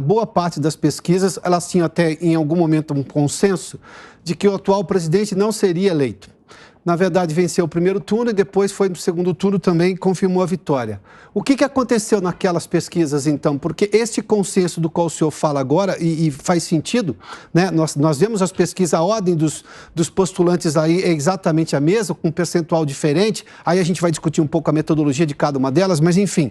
boa parte das pesquisas, elas tinham até em algum momento um consenso de que o atual presidente não seria eleito. Na verdade, venceu o primeiro turno e depois foi no segundo turno também confirmou a vitória. O que aconteceu naquelas pesquisas, então? Porque este consenso do qual o senhor fala agora, e faz sentido, né? Nós vemos as pesquisas, a ordem dos postulantes aí é exatamente a mesma, com um percentual diferente. Aí a gente vai discutir um pouco a metodologia de cada uma delas, mas enfim.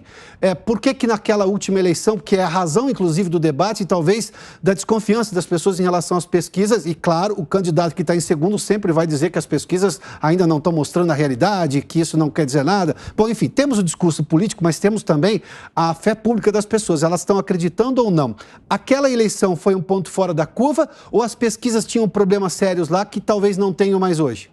Por que naquela última eleição, que é a razão, inclusive, do debate e talvez da desconfiança das pessoas em relação às pesquisas, e claro, o candidato que está em segundo sempre vai dizer que as pesquisas ainda não estão mostrando a realidade, que isso não quer dizer nada. Bom, enfim, temos o discurso político, mas temos também a fé pública das pessoas. Elas estão acreditando ou não? Aquela eleição foi um ponto fora da curva ou as pesquisas tinham problemas sérios lá que talvez não tenham mais hoje?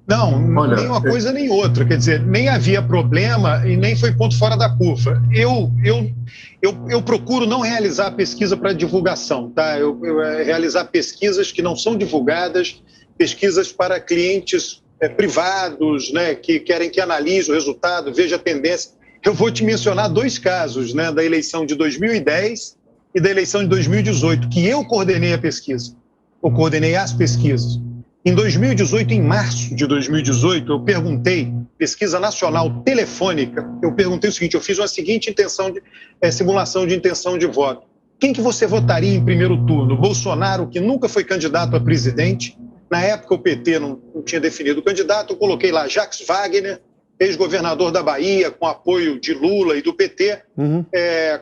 Não, nem uma coisa nem outra. Quer dizer, nem havia problema e nem foi ponto fora da curva. Eu procuro não realizar pesquisa para divulgação, tá? Eu realizar pesquisas que não são divulgadas, pesquisas para clientes privados, né, que querem que analise o resultado, veja a tendência. Eu vou te mencionar 2 casos, né, da eleição de 2010 e da eleição de 2018, que eu coordenei a pesquisa, ou coordenei as pesquisas. Em 2018, em março de 2018, eu perguntei, pesquisa nacional telefônica, eu perguntei o seguinte, eu fiz uma seguinte simulação de intenção de voto. Quem que você votaria em primeiro turno? Bolsonaro, que nunca foi candidato a presidente. Na época, o PT não tinha definido o candidato. Eu coloquei lá Jacques Wagner, ex-governador da Bahia, com apoio de Lula e do PT.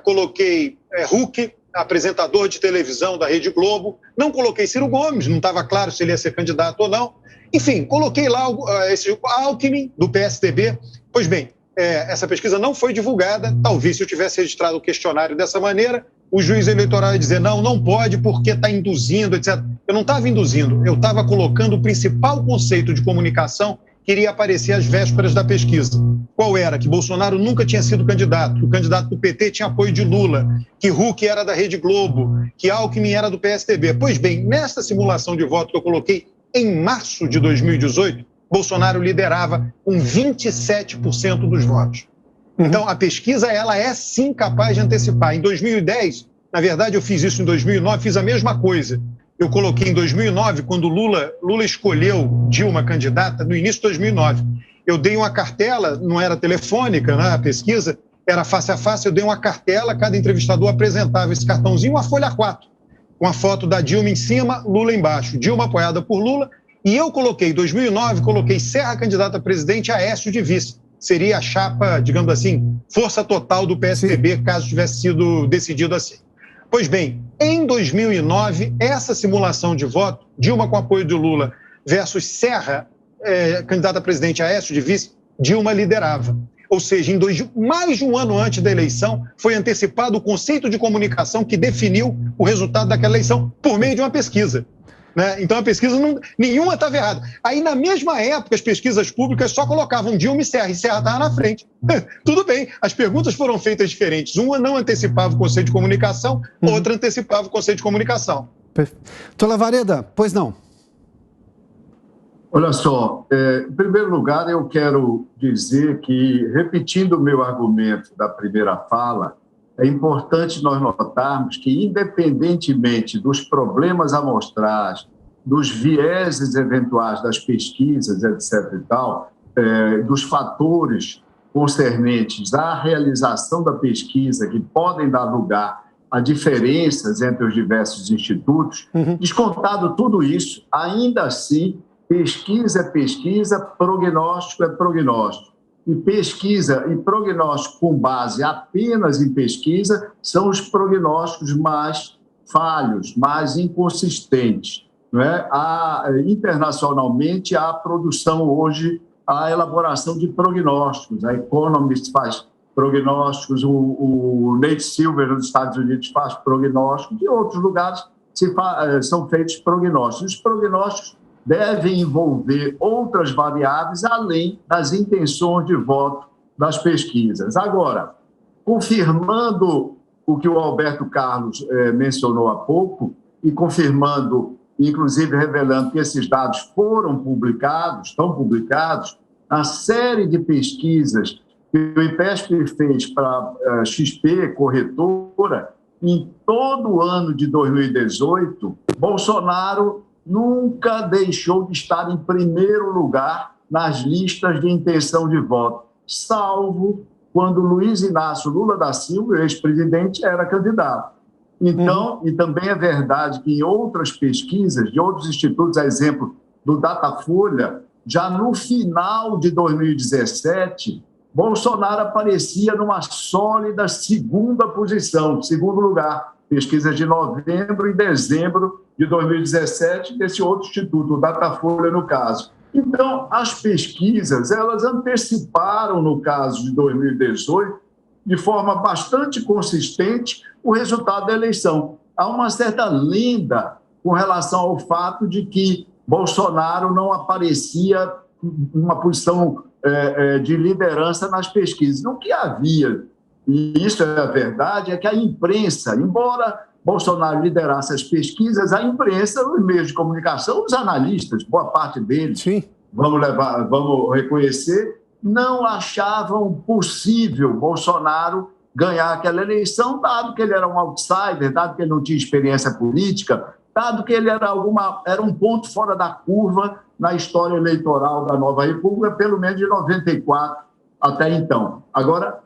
Coloquei Huck, apresentador de televisão da Rede Globo. Não coloquei Ciro Gomes, não estava claro se ele ia ser candidato ou não. Enfim, coloquei lá esse Alckmin, do PSDB. Pois bem, essa pesquisa não foi divulgada. Talvez, se eu tivesse registrado o questionário dessa maneira, o juiz eleitoral ia dizer, não pode porque está induzindo, etc. Eu não estava induzindo, eu estava colocando o principal conceito de comunicação que iria aparecer às vésperas da pesquisa. Qual era? Que Bolsonaro nunca tinha sido candidato, que o candidato do PT tinha apoio de Lula, que Huck era da Rede Globo, que Alckmin era do PSDB. Pois bem, nesta simulação de voto que eu coloquei em março de 2018, Bolsonaro liderava com 27% dos votos. Então, a pesquisa, ela é sim capaz de antecipar. Em 2010, na verdade, eu fiz isso em 2009, fiz a mesma coisa. Eu coloquei em 2009, quando Lula escolheu Dilma candidata, no início de 2009. Eu dei uma cartela, não era telefônica, né, a pesquisa, era face a face, eu dei uma cartela, cada entrevistador apresentava esse cartãozinho, uma folha 4, com a foto da Dilma em cima, Lula embaixo. Dilma apoiada por Lula, e eu coloquei, em 2009, coloquei Serra candidata a presidente, Aécio de vice. Seria a chapa, digamos assim, força total do PSDB, caso tivesse sido decidido assim. Pois bem, em 2009, essa simulação de voto, Dilma com apoio de Lula versus Serra, candidata a presidente, Aécio de vice, Dilma liderava. Ou seja, mais de um ano antes da eleição, foi antecipado o conceito de comunicação que definiu o resultado daquela eleição por meio de uma pesquisa. Né? Então, a pesquisa, nenhuma estava errada. Aí, na mesma época, as pesquisas públicas só colocavam Dilma e Serra estava na frente. Tudo bem, as perguntas foram feitas diferentes. Uma não antecipava o conceito de comunicação, outra antecipava o conceito de comunicação. Doutor Lavareda, pois não? Olha só, em primeiro lugar, eu quero dizer que, repetindo o meu argumento da primeira fala, é importante nós notarmos que, independentemente dos problemas amostrados, dos vieses eventuais das pesquisas, etc. e tal, dos fatores concernentes à realização da pesquisa que podem dar lugar a diferenças entre os diversos institutos, descontado tudo isso, ainda assim, pesquisa é pesquisa, prognóstico é prognóstico. E pesquisa e prognóstico com base apenas em pesquisa são os prognósticos mais falhos, mais inconsistentes. Não é? Internacionalmente, há produção hoje, a elaboração de prognósticos. A Economist faz prognósticos, o Nate Silver nos Estados Unidos faz prognósticos, e em outros lugares são feitos prognósticos. Os prognósticos devem envolver outras variáveis além das intenções de voto das pesquisas. Agora, confirmando o que o Alberto Carlos mencionou há pouco e confirmando, inclusive revelando que esses dados foram publicados, estão publicados, a série de pesquisas que o IPESP fez para a XP, corretora, em todo o ano de 2018, Bolsonaro nunca deixou de estar em primeiro lugar nas listas de intenção de voto, salvo quando Luiz Inácio Lula da Silva, ex-presidente, era candidato. Então, e também é verdade que em outras pesquisas, de outros institutos, a exemplo do Datafolha, já no final de 2017, Bolsonaro aparecia numa sólida segunda posição, segundo lugar. Pesquisas de novembro e dezembro de 2017, desse outro instituto, o Datafolha, no caso. Então, as pesquisas, elas anteciparam, no caso de 2018, de forma bastante consistente, o resultado da eleição. Há uma certa lenda com relação ao fato de que Bolsonaro não aparecia numa posição de liderança nas pesquisas. O que havia, e isso é a verdade, é que a imprensa, embora Bolsonaro liderasse as pesquisas, a imprensa, os meios de comunicação, os analistas, boa parte deles, sim, vamos reconhecer, não achavam possível Bolsonaro ganhar aquela eleição, dado que ele era um outsider, dado que ele não tinha experiência política, dado que ele era um ponto fora da curva na história eleitoral da Nova República, pelo menos de 94 até então. Agora,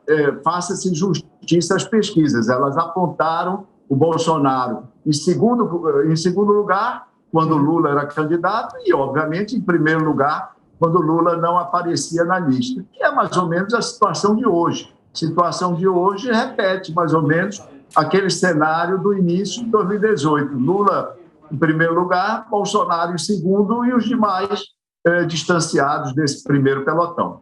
faça-se justiça às pesquisas. Elas apontaram o Bolsonaro em segundo lugar, quando Lula era candidato, e, obviamente, em primeiro lugar, quando Lula não aparecia na lista, que é mais ou menos a situação de hoje. A situação de hoje repete mais ou menos aquele cenário do início de 2018. Lula em primeiro lugar, Bolsonaro em segundo e os demais distanciados desse primeiro pelotão.